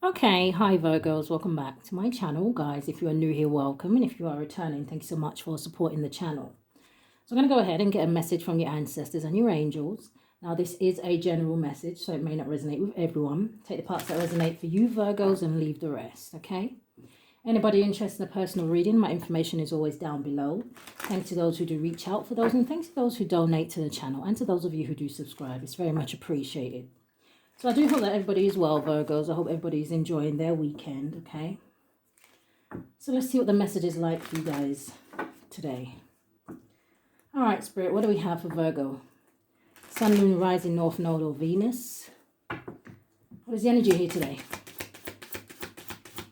Okay, hi Virgos, welcome back to my channel. Guys, if you are new here, welcome. And if you are returning, thank you so much for supporting the channel. So I'm going to go ahead and get a message from your ancestors and your angels. Now, this is a general message, so it may not resonate with everyone. Take the parts that resonate for you, Virgos, and leave the rest, okay? Anybody interested in a personal reading, my information is always down below. Thanks to those who do reach out for those, and thanks to those who donate to the channel, and to those of you who do subscribe. It's very much appreciated. So I do hope that everybody is well, Virgos. I hope everybody's enjoying their weekend, okay? So let's see what the message is like for you guys today. All right, Spirit, what do we have for Virgo? Sun, Moon, Rising, North Node, or Venus? What is the energy here today?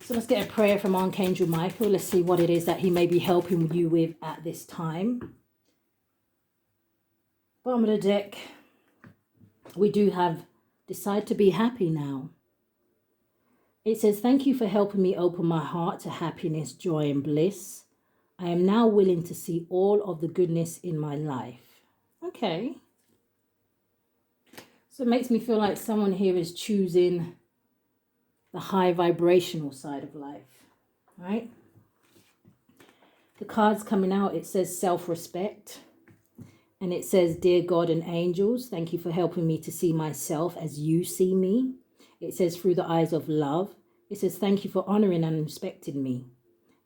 So let's get a prayer from Archangel Michael. Let's see what it is that he may be helping you with at this time. Bottom of the deck, we do have Decide to be happy now. It says, thank you for helping me open my heart to happiness, joy, and bliss. I am now willing to see all of the goodness in my life. Okay. So it makes me feel like someone here is choosing the high vibrational side of life, right? The cards coming out, it says self-respect. And it says, dear God and angels, thank you for helping me to see myself as you see me. It says, through the eyes of love. It says, thank you for honoring and respecting me.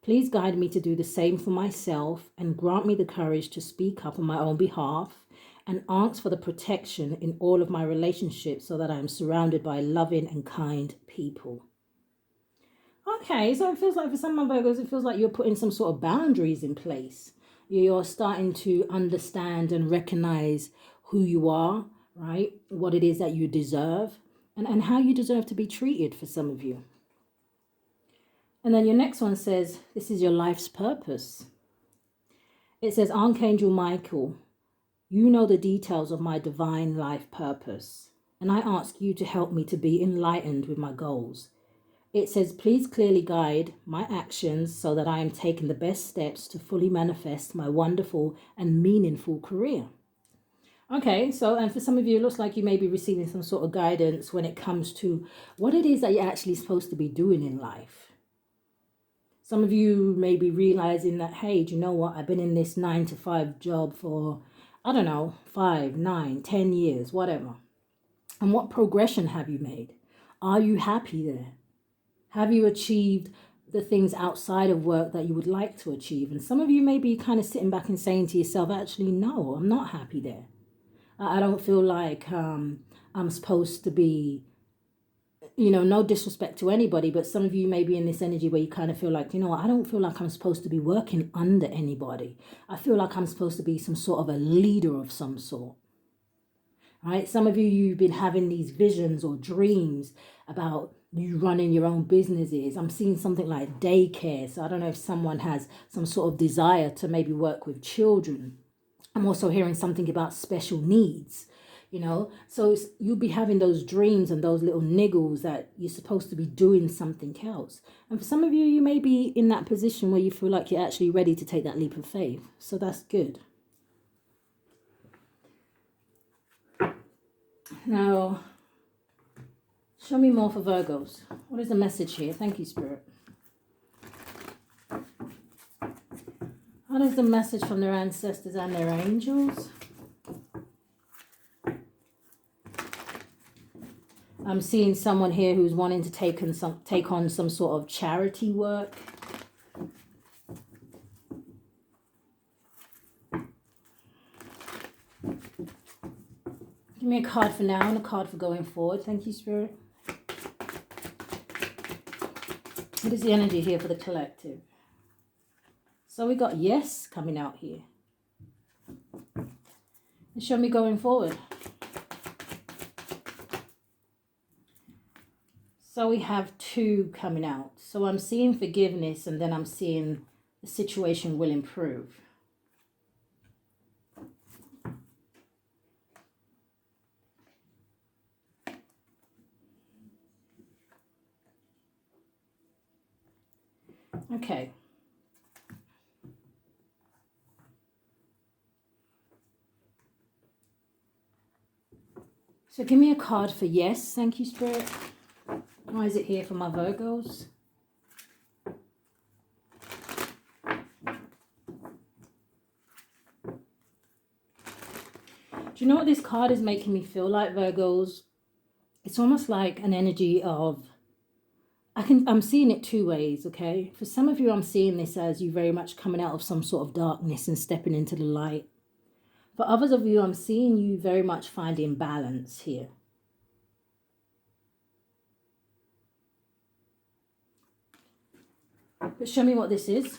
Please guide me to do the same for myself and grant me the courage to speak up on my own behalf and ask for the protection in all of my relationships so that I am surrounded by loving and kind people. Okay, so it feels like for some of Virgos, it feels like you're putting some sort of boundaries in place. You're starting to understand and recognize who you are, right? What it is that you deserve and how you deserve to be treated for some of you. And then your next one says, this is your life's purpose. It says, Archangel Michael, you know the details of my divine life purpose, and I ask you to help me to be enlightened with my goals. It says, please clearly guide my actions so that I am taking the best steps to fully manifest my wonderful and meaningful career. Okay, so, and for some of you, it looks like you may be receiving some sort of guidance when it comes to what it is that you're actually supposed to be doing in life. Some of you may be realizing that, hey, do you know what? I've been in this 9-to-5 job for, I don't know, 5, 9, 10 years, whatever. And what progression have you made? Are you happy there? Have you achieved the things outside of work that you would like to achieve? And some of you may be kind of sitting back and saying to yourself, actually, no, I'm not happy there. I don't feel like I'm supposed to be, no disrespect to anybody, but some of you may be in this energy where you kind of feel like, you know what, I don't feel like I'm supposed to be working under anybody. I feel like I'm supposed to be some sort of a leader of some sort. Right? Some of you, you've been having these visions or dreams about you running your own businesses. I'm seeing something like daycare. So I don't know if someone has some sort of desire to maybe work with children. I'm also hearing something about special needs, So you'll be having those dreams and those little niggles that you're supposed to be doing something else. And for some of you, you may be in that position where you feel like you're actually ready to take that leap of faith. So that's good. Now, show me more for Virgos. What is the message here? Thank you, Spirit. What is the message from their ancestors and their angels? I'm seeing someone here who's wanting to take on some sort of charity work. Give me a card for now and a card for going forward. Thank you, Spirit. What is the energy here for the collective? So we got yes coming out here. And show me going forward. So we have 2 coming out. So I'm seeing forgiveness and then I'm seeing the situation will improve. Okay. So give me a card for yes. Thank you, Spirit. Why is it here for my Virgos? Do you know what this card is making me feel like, Virgos? It's almost like an energy of, I'm seeing it two ways, okay? For some of you, I'm seeing this as you very much coming out of some sort of darkness and stepping into the light. For others of you, I'm seeing you very much finding balance here. But show me what this is.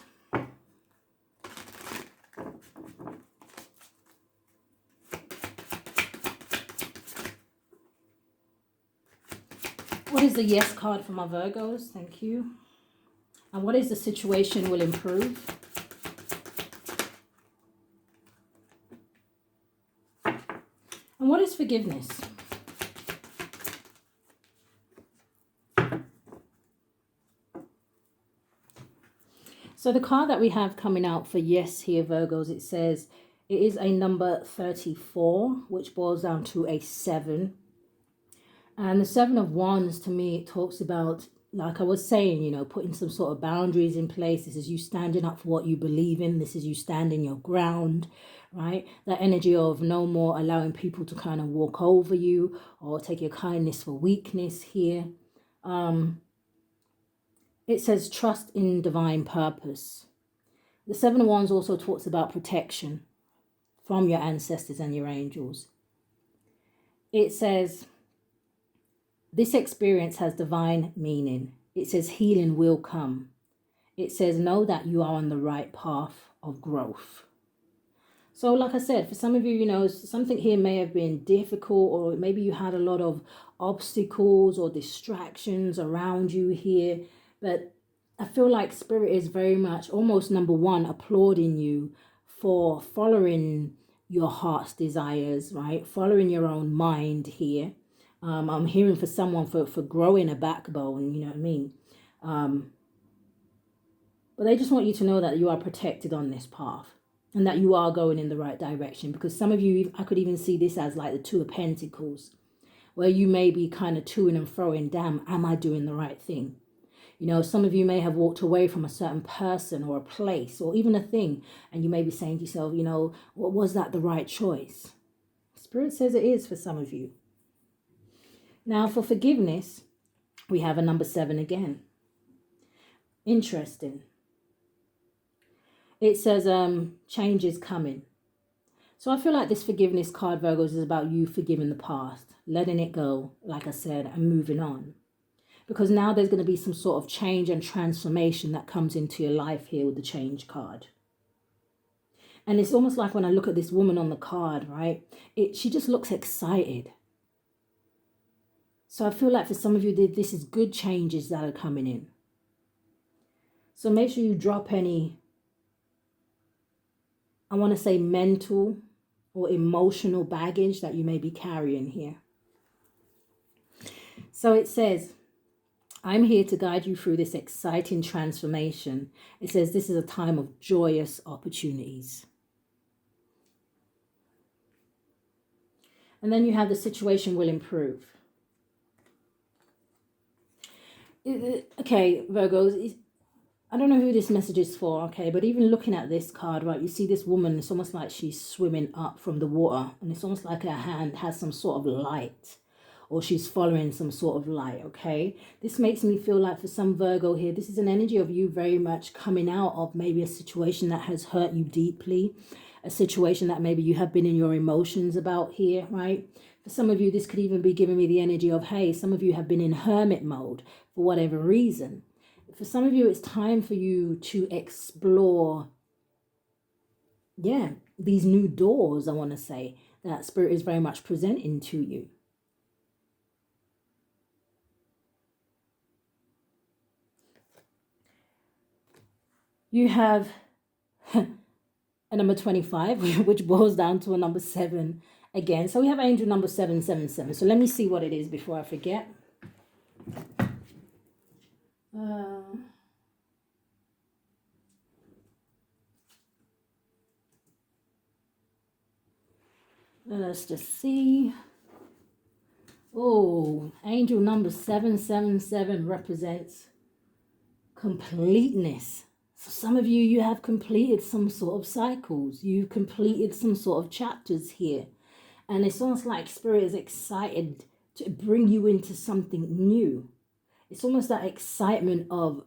What is the yes card for my Virgos? Thank you. And what is the situation will improve? And what is forgiveness? So the card that we have coming out for yes here, Virgos, it says it is a number 34, which boils down to a 7. And the 7 of Wands, to me, it talks about, like I was saying, you know, putting some sort of boundaries in place. This is you standing up for what you believe in. This is you standing your ground, right? That energy of no more allowing people to kind of walk over you or take your kindness for weakness here. It says trust in divine purpose. The 7 of Wands also talks about protection from your ancestors and your angels. It says this experience has divine meaning. It says healing will come. It says know that you are on the right path of growth. So like I said, for some of you, you know, something here may have been difficult, or maybe you had a lot of obstacles or distractions around you here. But I feel like Spirit is very much almost number one applauding you for following your heart's desires, right? Following your own mind here. I'm hearing for someone for growing a backbone, you know what I mean? But they just want you to know that you are protected on this path and that you are going in the right direction. Because some of you, I could even see this as like the 2 of Pentacles, where you may be kind of toing and froing, damn, am I doing the right thing? You know, some of you may have walked away from a certain person or a place or even a thing, and you may be saying to yourself, you know, what was that the right choice? Spirit says it is for some of you. Now, for forgiveness, we have a number 7 again. Interesting. It says change is coming. So I feel like this forgiveness card, Virgos, is about you forgiving the past, letting it go, like I said, and moving on. Because now there's going to be some sort of change and transformation that comes into your life here with the change card. And it's almost like when I look at this woman on the card, right? She just looks excited. So I feel like for some of you, this is good changes that are coming in. So make sure you drop any, I want to say mental or emotional baggage that you may be carrying here. So it says, I'm here to guide you through this exciting transformation. It says this is a time of joyous opportunities. And then you have the situation will improve. Okay, Virgos, I don't know who this message is for, okay, but even looking at this card, right, you see this woman, it's almost like she's swimming up from the water, and it's almost like her hand has some sort of light, or she's following some sort of light, okay? This makes me feel like for some Virgo here, this is an energy of you very much coming out of maybe a situation that has hurt you deeply, a situation that maybe you have been in your emotions about here, right? For some of you, this could even be giving me the energy of, hey, some of you have been in hermit mode for whatever reason. For some of you, it's time for you to explore, these new doors, I want to say, that Spirit is very much presenting to you. You have a number 25, which boils down to a number 7 again. So we have angel number 777. So let me see what it is before I forget. Let's just see. Oh, angel number 777 represents completeness. So some of you, you have completed some sort of cycles. You've completed some sort of chapters here. And it's almost like Spirit is excited to bring you into something new. It's almost that excitement of,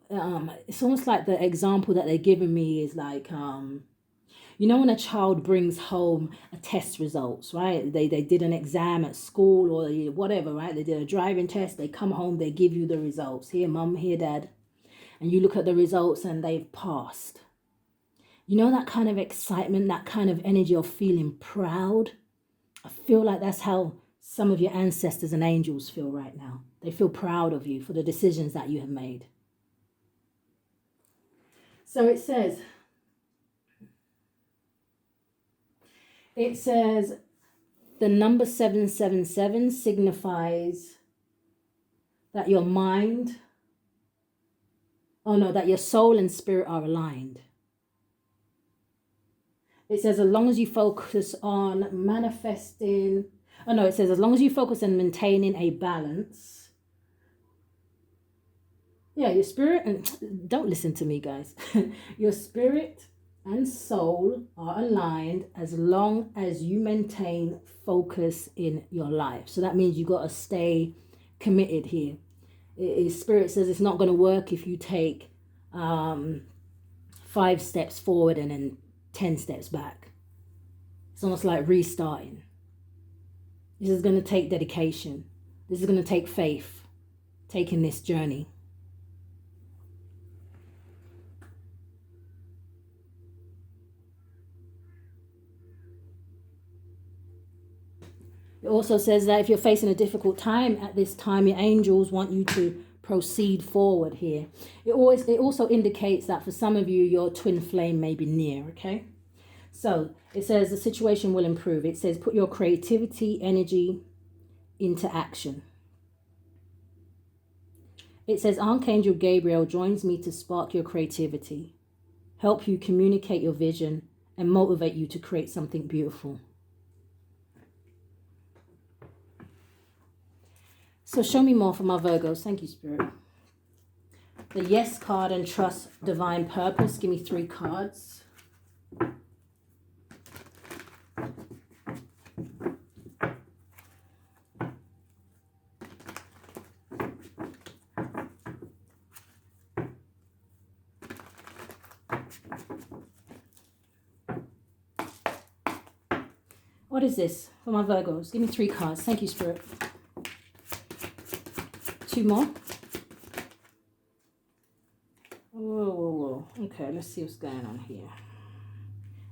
it's almost like the example that they're giving me is like, you know, when a child brings home a test results, right? They did an exam at school or whatever, right? They did a driving test. They come home, they give you the results. Here, mum, here, dad. And you look at the results and they've passed. You know, that kind of excitement, that kind of energy of feeling proud. I feel like that's how some of your ancestors and angels feel right now. They feel proud of you for the decisions that you have made. So it says, the number 777 signifies that your mind, that your soul and spirit are aligned. It says, as long as you focus on manifesting, it says, as long as you focus on maintaining a balance. Yeah, your spirit, and don't listen to me, guys. Your spirit and soul are aligned as long as you maintain focus in your life. So that means you got to stay committed here. Spirit says it's not going to work if you take 5 steps forward and then 10 steps back. It's almost like restarting. This is going to take dedication. This is going to take faith, taking this journey. It also says that if you're facing a difficult time at this time, your angels want you to proceed forward here. It also indicates that for some of you, your twin flame may be near, okay? So it says the situation will improve. It says put your creativity, energy into action. It says Archangel Gabriel joins me to spark your creativity, help you communicate your vision, and motivate you to create something beautiful. So show me more for my Virgos. Thank you, Spirit. The Yes card and Trust Divine Purpose. Give me 3 cards. What is this for my Virgos? Give me 3 cards. Thank you, Spirit. 2 more. Whoa. Okay, let's see what's going on here.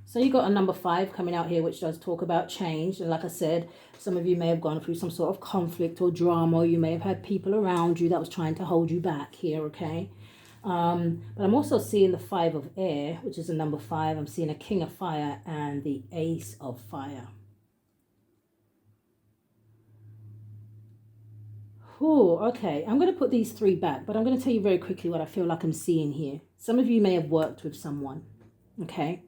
So you got a number 5 coming out here, which does talk about change. And like I said, some of you may have gone through some sort of conflict or drama. Or you may have had people around you that was trying to hold you back here, okay? But I'm also seeing the 5 of air, which is a number 5. I'm seeing a King of Fire and the Ace of Fire. Oh, okay. I'm going to put these 3 back, but I'm going to tell you very quickly what I feel like I'm seeing here. Some of you may have worked with someone, okay?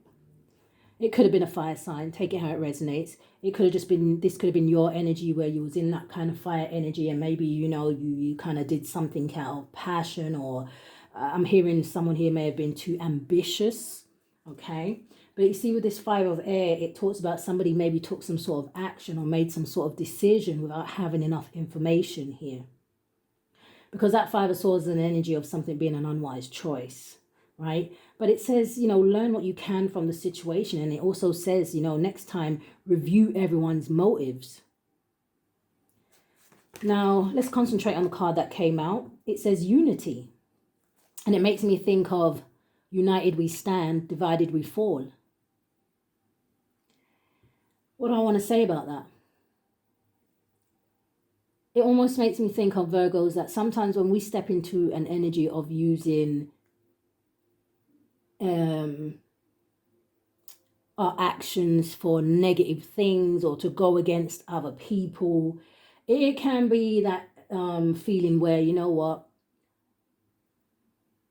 It could have been a fire sign. Take it how it resonates. It could have just been, this could have been your energy where you was in that kind of fire energy and maybe, you kind of did something out of passion or I'm hearing someone here may have been too ambitious, okay? But you see with this 5 of air, it talks about somebody maybe took some sort of action or made some sort of decision without having enough information here. Because that 5 of swords is an energy of something being an unwise choice, right? But it says, learn what you can from the situation. And it also says, next time, review everyone's motives. Now, let's concentrate on the card that came out. It says unity. And it makes me think of united we stand, divided we fall. What do I want to say about that? It almost makes me think of Virgos that sometimes when we step into an energy of using our actions for negative things or to go against other people, it can be that feeling where, you know what,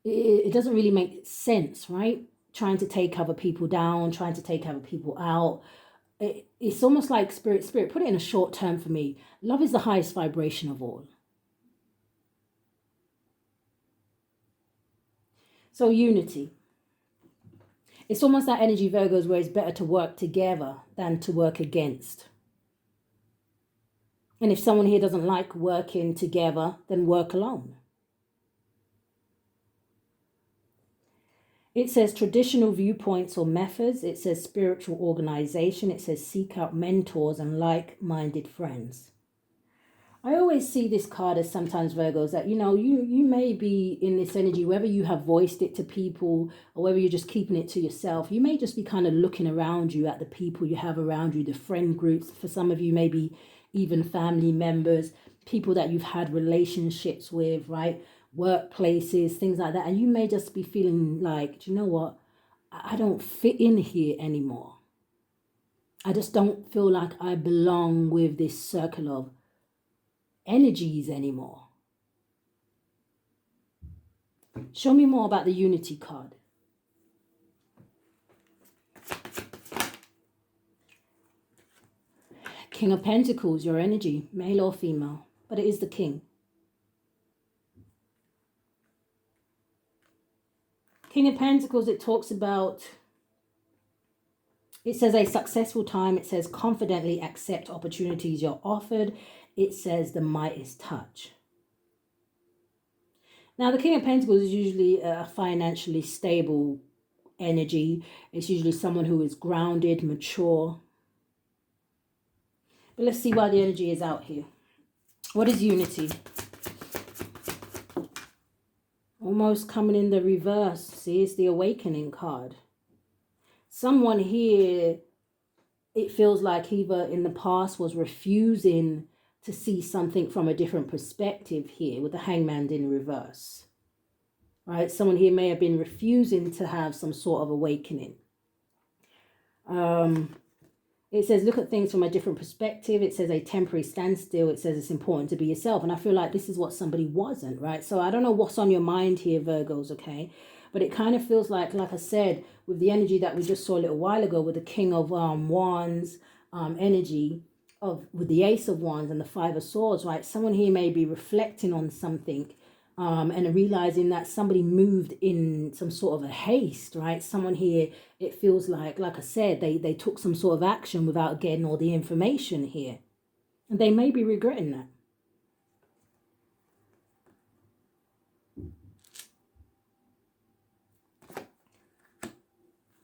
it doesn't really make sense, right? Trying to take other people down, trying to take other people out. it's almost like spirit, put it in a short term for me. Love is the highest vibration of all. So unity. It's almost that energy, Virgos, where it's better to work together than to work against. And if someone here doesn't like working together, then work alone. It says traditional viewpoints or methods. It says spiritual organization. It says seek out mentors and like-minded friends. I always see this card as sometimes, Virgos, that, you may be in this energy, whether you have voiced it to people or whether you're just keeping it to yourself. You may just be kind of looking around you at the people you have around you, the friend groups. For some of you, maybe even family members, people that you've had relationships with, right? Workplaces, things like that. And you may just be feeling like, do you know what? I don't fit in here anymore. I just don't feel like I belong with this circle of energies anymore. Show me more about the Unity card. King of Pentacles, your energy, male or female, but it is the king. King of Pentacles, it talks about, it says a successful time. It says confidently accept opportunities you're offered. It says the Midas touch. Now, the King of Pentacles is usually a financially stable energy. It's usually someone who is grounded, mature. But let's see why the energy is out here. What is unity? Almost coming in the reverse. See, it's the awakening card. Someone here, it feels like either in the past was refusing to see something from a different perspective here with the Hangman in reverse. Right? Someone here may have been refusing to have some sort of awakening. It says, look at things from a different perspective. It says a temporary standstill. It says it's important to be yourself. And I feel like this is what somebody wasn't, right? So I don't know what's on your mind here, Virgos, okay? But it kind of feels like I said, with the energy that we just saw a little while ago with the King of Wands energy, with the Ace of Wands and the Five of Swords, right? Someone here may be reflecting on something and realizing that somebody moved in some sort of a haste, right? Someone here, it feels like I said, they took some sort of action without getting all the information here. And they may be regretting that.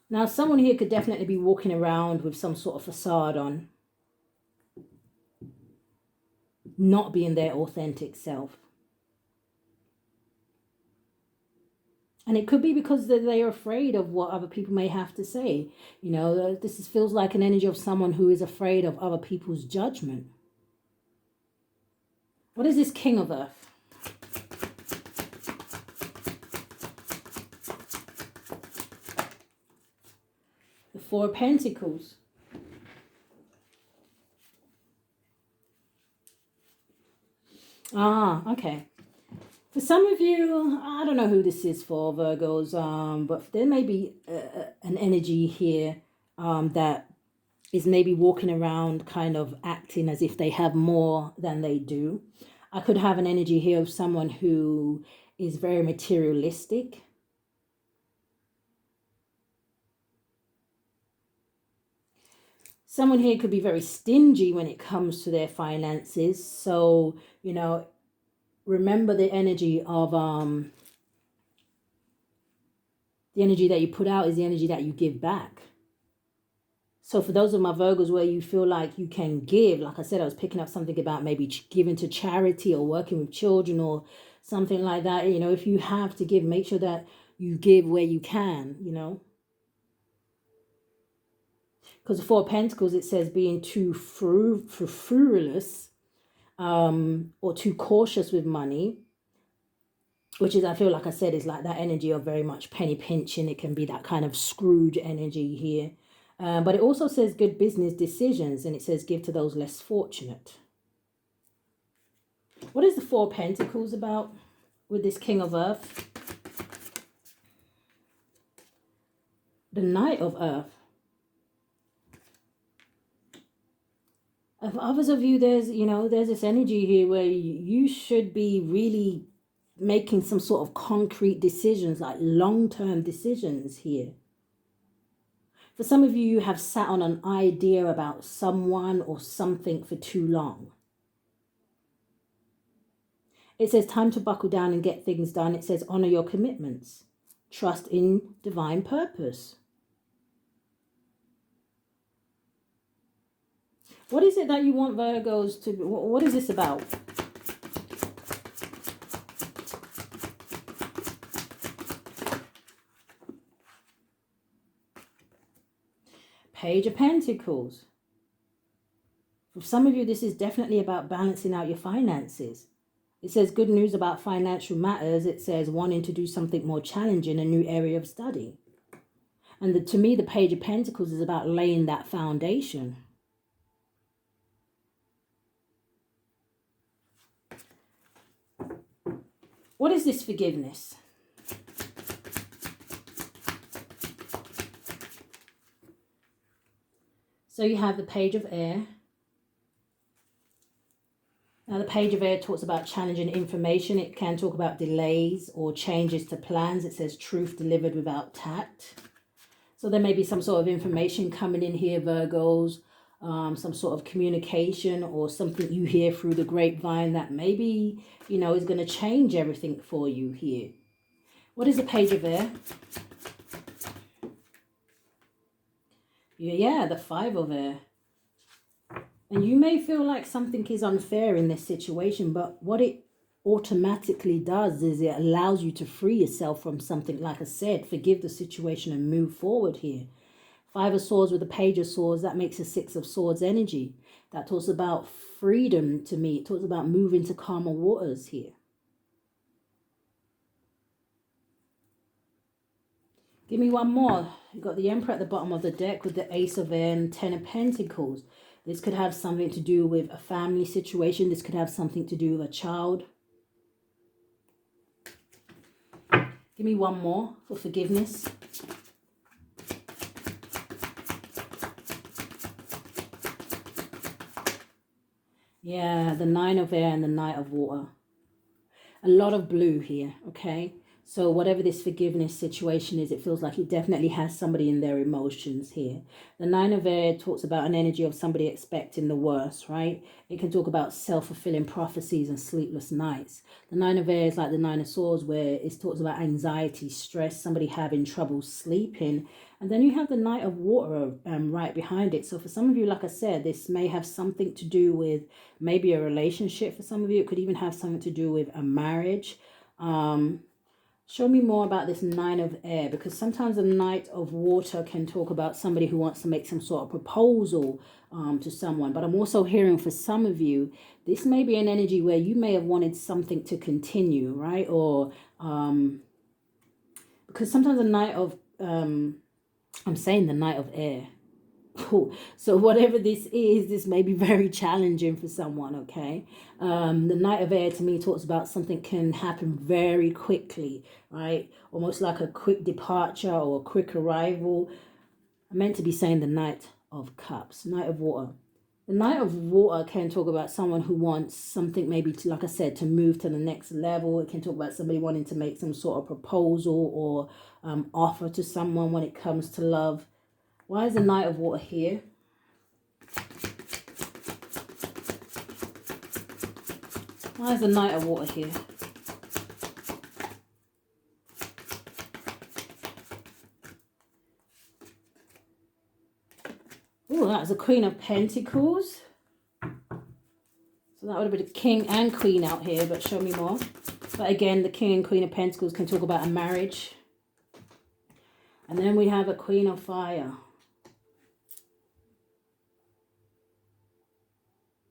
Now, someone here could definitely be walking around with some sort of facade on, not being their authentic self. And it could be because they are afraid of what other people may have to say. You know, this feels like an energy of someone who is afraid of other people's judgment. What is this King of Earth? The Four of Pentacles. Ah, okay. For some of you, I don't know who this is for, Virgos, but there may be an energy here that is maybe walking around kind of acting as if they have more than they do. I could have an energy here of someone who is very materialistic. Someone here could be very stingy when it comes to their finances. So, you know, remember the energy of the energy that you put out is the energy that you give back. So for those of my Virgos where you feel like you can give, like I said, I was picking up something about maybe giving to charity or working with children or something like that. You know, if you have to give, make sure that you give where you can, you know. Because the Four of Pentacles, it says being too frivolous or too cautious with money, which is, I feel like I said, is like that energy of very much penny pinching. It can be that kind of Scrooge energy here. But it also says good business decisions, and it says give to those less fortunate. What is the Four of Pentacles about with this King of Earth? The Knight of Earth. Of others of you, there's, there's this energy here where you should be really making some sort of concrete decisions, like long-term decisions here. For some of you, you have sat on an idea about someone or something for too long. It says time to buckle down and get things done. It says honor your commitments. Trust in divine purpose. What is it that you want Virgos to... What is this about? Page of Pentacles. For some of you, this is definitely about balancing out your finances. It says good news about financial matters. It says wanting to do something more challenging, a new area of study. And to me, the Page of Pentacles is about laying that foundation. What is this forgiveness? So you have the Page of Air. Now the Page of Air talks about challenging information. It can talk about delays or changes to plans. It says truth delivered without tact. So there may be some sort of information coming in here, Virgos. Some sort of communication or something you hear through the grapevine that maybe, is going to change everything for you here. What is the Page of Air? Yeah, the Five of Air. And you may feel like something is unfair in this situation, but what it automatically does is it allows you to free yourself from something. Like I said, forgive the situation and move forward here. Five of Swords with the Page of Swords, that makes a Six of Swords energy. That talks about freedom to me. It talks about moving to calmer waters here. Give me one more. You've got the Emperor at the bottom of the deck with the Ace of Air and Ten of Pentacles. This could have something to do with a family situation. This could have something to do with a child. Give me one more for forgiveness. Yeah, the Nine of Air and the Knight of Water. A lot of blue here, okay? So whatever this forgiveness situation is, it feels like it definitely has somebody in their emotions here. The Nine of Air talks about an energy of somebody expecting the worst, right? It can talk about self-fulfilling prophecies and sleepless nights. The Nine of Air is like the Nine of Swords, where it talks about anxiety, stress, somebody having trouble sleeping. And then you have the Knight of Water right behind it. So for some of you, like I said, this may have something to do with maybe a relationship. For some of you, it could even have something to do with a marriage. Show me more about this Nine of Air, because sometimes the Knight of Water can talk about somebody who wants to make some sort of proposal to someone. But I'm also hearing for some of you, this may be an energy where you may have wanted something to continue, right? Or because sometimes the Knight of, I'm saying the Knight of Air. So whatever this is, this may be very challenging for someone, okay? The Knight of Air to me talks about something can happen very quickly, right? Almost like a quick departure or a quick arrival. I meant to be saying the Knight of Cups, Knight of Water. The Knight of Water can talk about someone who wants something maybe to, like I said, to move to the next level. It can talk about somebody wanting to make some sort of proposal or offer to someone when it comes to love. Why is the Knight of Water here? Why is the Knight of Water here? Oh, that's the Queen of Pentacles. So that would have been the King and Queen out here, but show me more. But again, the King and Queen of Pentacles can talk about a marriage. And then we have a Queen of Fire.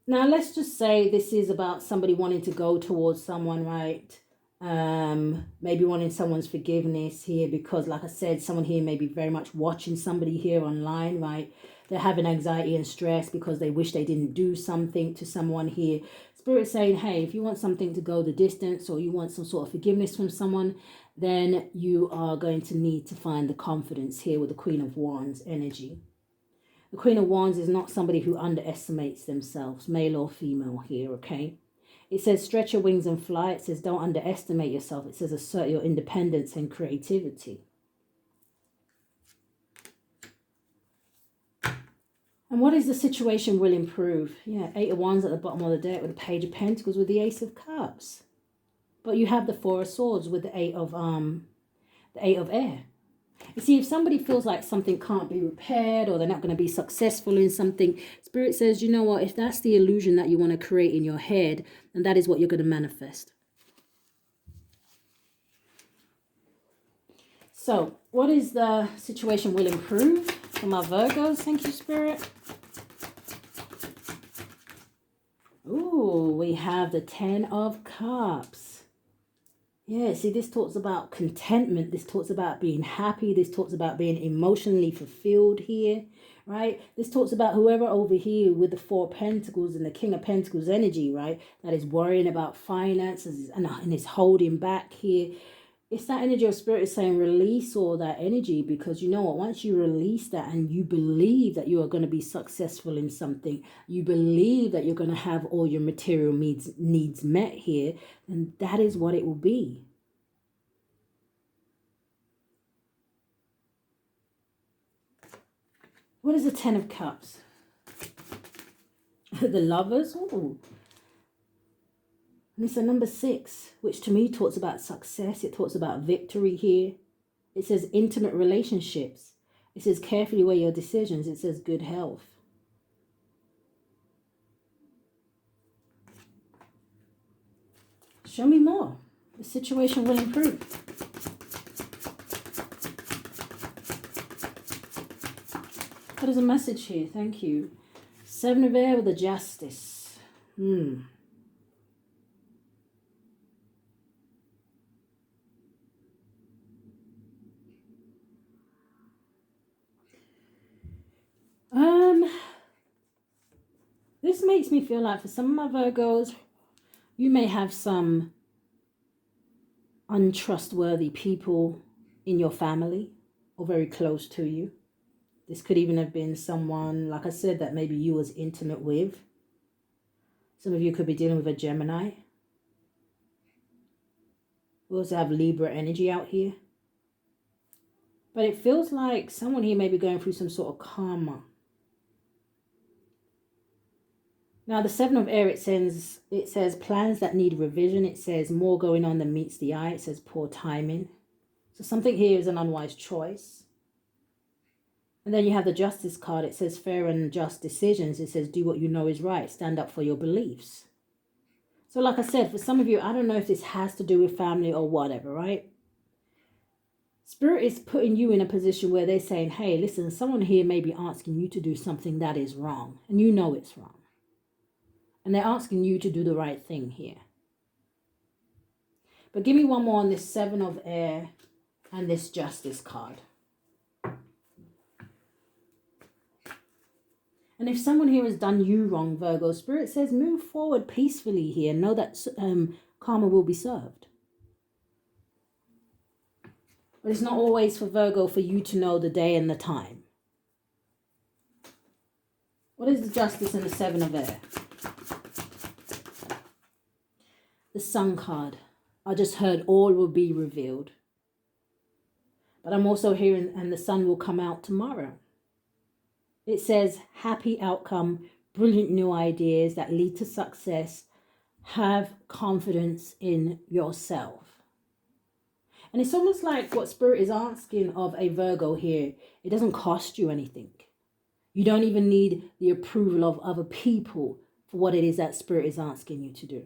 Now, let's just say this is about somebody wanting to go towards someone, right? Maybe wanting someone's forgiveness here because, like I said, someone here may be very much watching somebody here online, right? They're having anxiety and stress because they wish they didn't do something to someone here. Spirit's saying, hey, if you want something to go the distance or you want some sort of forgiveness from someone, then you are going to need to find the confidence here with the Queen of Wands energy. The Queen of Wands is not somebody who underestimates themselves, male or female here, okay? It says stretch your wings and fly. It says don't underestimate yourself. It says assert your independence and creativity. And what is the situation will improve? Yeah, 8 of Wands at the bottom of the deck with the Page of Pentacles with the Ace of Cups. But you have the 4 of Swords with the 8 of Air. You see, if somebody feels like something can't be repaired or they're not going to be successful in something, Spirit says, you know what, if that's the illusion that you want to create in your head, then that is what you're going to manifest. So, what is the situation will improve for my Virgos? Thank you, Spirit. Ooh, we have the 10 of Cups. Yeah, see, this talks about contentment. This talks about being happy. This talks about being emotionally fulfilled here, right? This talks about whoever over here with the 4 of Pentacles and the King of Pentacles energy, right? That is worrying about finances and is holding back here. It's that energy of Spirit is saying release all that energy, because you know what, once you release that and you believe that you are going to be successful in something, you believe that you're going to have all your material needs met here, then that is what it will be. What is the 10 of Cups? The Lovers. Ooh. And it's a number 6, which to me talks about success. It talks about victory here. It says intimate relationships. It says carefully weigh your decisions. It says good health. Show me more. The situation will improve. What is a message here? Thank you. 7 of Air with the Justice. This makes me feel like for some of my Virgos, you may have some untrustworthy people in your family or very close to you. This could even have been someone, like I said, that maybe you was intimate with. Some of you could be dealing with a Gemini. We also have Libra energy out here. But it feels like someone here may be going through some sort of karma. Now, the 7 of Air, it says plans that need revision. It says more going on than meets the eye. It says poor timing. So something here is an unwise choice. And then you have the Justice card. It says fair and just decisions. It says do what you know is right. Stand up for your beliefs. So like I said, for some of you, I don't know if this has to do with family or whatever, right? Spirit is putting you in a position where they're saying, hey, listen, someone here may be asking you to do something that is wrong. And you know it's wrong. And they're asking you to do the right thing here. But give me one more on this 7 of Air and this Justice card. And if someone here has done you wrong, Virgo, Spirit says move forward peacefully here. Know that karma will be served. But it's not always for Virgo for you to know the day and the time. What is the Justice and the 7 of Air? The Sun card. I just heard all will be revealed. But I'm also hearing and the sun will come out tomorrow. It says happy outcome, brilliant new ideas that lead to success. Have confidence in yourself. And it's almost like what Spirit is asking of a Virgo here. It doesn't cost you anything. You don't even need the approval of other people for what it is that Spirit is asking you to do.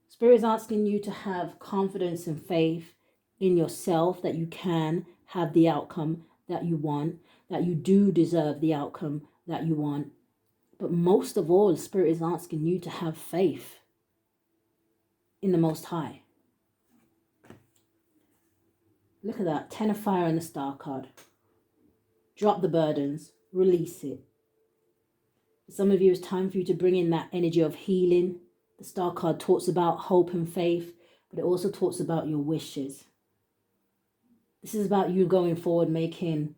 Spirit is asking you to have confidence and faith in yourself that you can have the outcome that you want, that you do deserve the outcome that you want. But most of all, Spirit is asking you to have faith in the Most High. Look at that, 10 of Fire and the Star card. Drop the burdens, release it. For some of you, it's time for you to bring in that energy of healing. The Star card talks about hope and faith, but it also talks about your wishes. This is about you going forward, making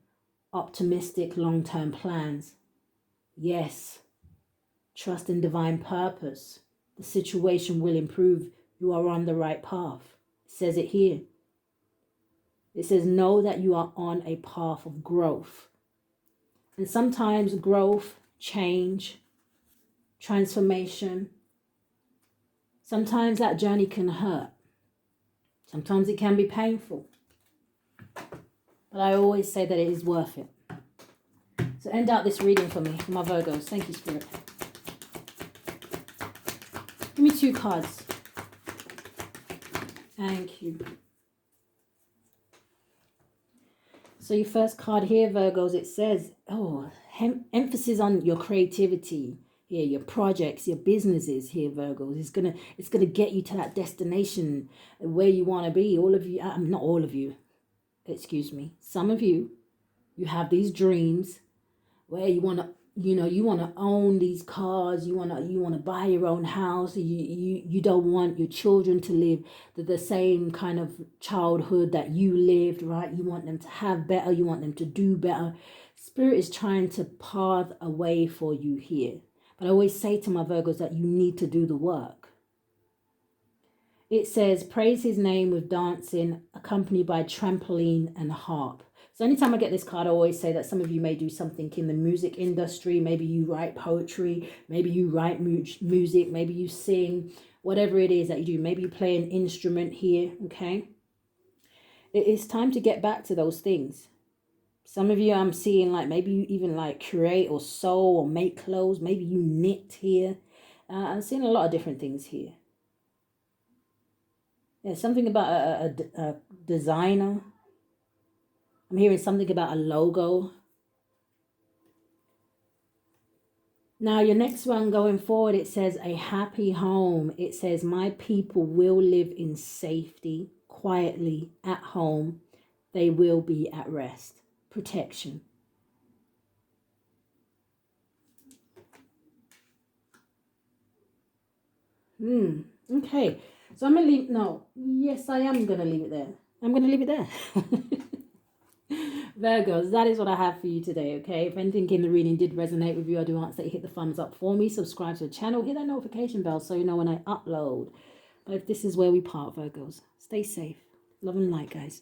optimistic long-term plans. Yes, trust in divine purpose. The situation will improve. You are on the right path. It says it here. It says, know that you are on a path of growth. And sometimes growth, change, transformation, sometimes that journey can hurt. Sometimes it can be painful. But I always say that it is worth it. So end out this reading for me, for my Virgos. Thank you, Spirit. Give me 2 cards. Thank you. So your first card here, Virgos, it says, emphasis on your creativity here, your projects, your businesses here, Virgos. It's gonna get you to that destination where you want to be. All of you, not all of you, excuse me. Some of you, you have these dreams where you want to, you want to own these cars. You want to buy your own house. You don't want your children to live the same kind of childhood that you lived, right? You want them to have better. You want them to do better. Spirit is trying to pave a way for you here. But I always say to my Virgos that you need to do the work. It says, praise his name with dancing, accompanied by trampoline and harp. So anytime I get this card, I always say that some of you may do something in the music industry. Maybe you write poetry. Maybe you write music. Maybe you sing. Whatever it is that you do. Maybe you play an instrument here, okay? It is time to get back to those things. Some of you I'm seeing like maybe you even like create or sew or make clothes. Maybe you knit here. I'm seeing a lot of different things here. There's something about a designer. I'm hearing something about a logo. Now, your next one going forward, it says a happy home. It says, my people will live in safety, quietly, at home. They will be at rest. Protection. Okay. So I'm going to leave, no, yes, I am going to leave it there. I'm going to leave it there. Virgos, that is what I have for you today, okay? If anything in the reading did resonate with you, I do ask that you hit the thumbs up for me, subscribe to the channel, hit that notification bell so you know when I upload. But if this is where we part, Virgos, stay safe. Love and light, guys.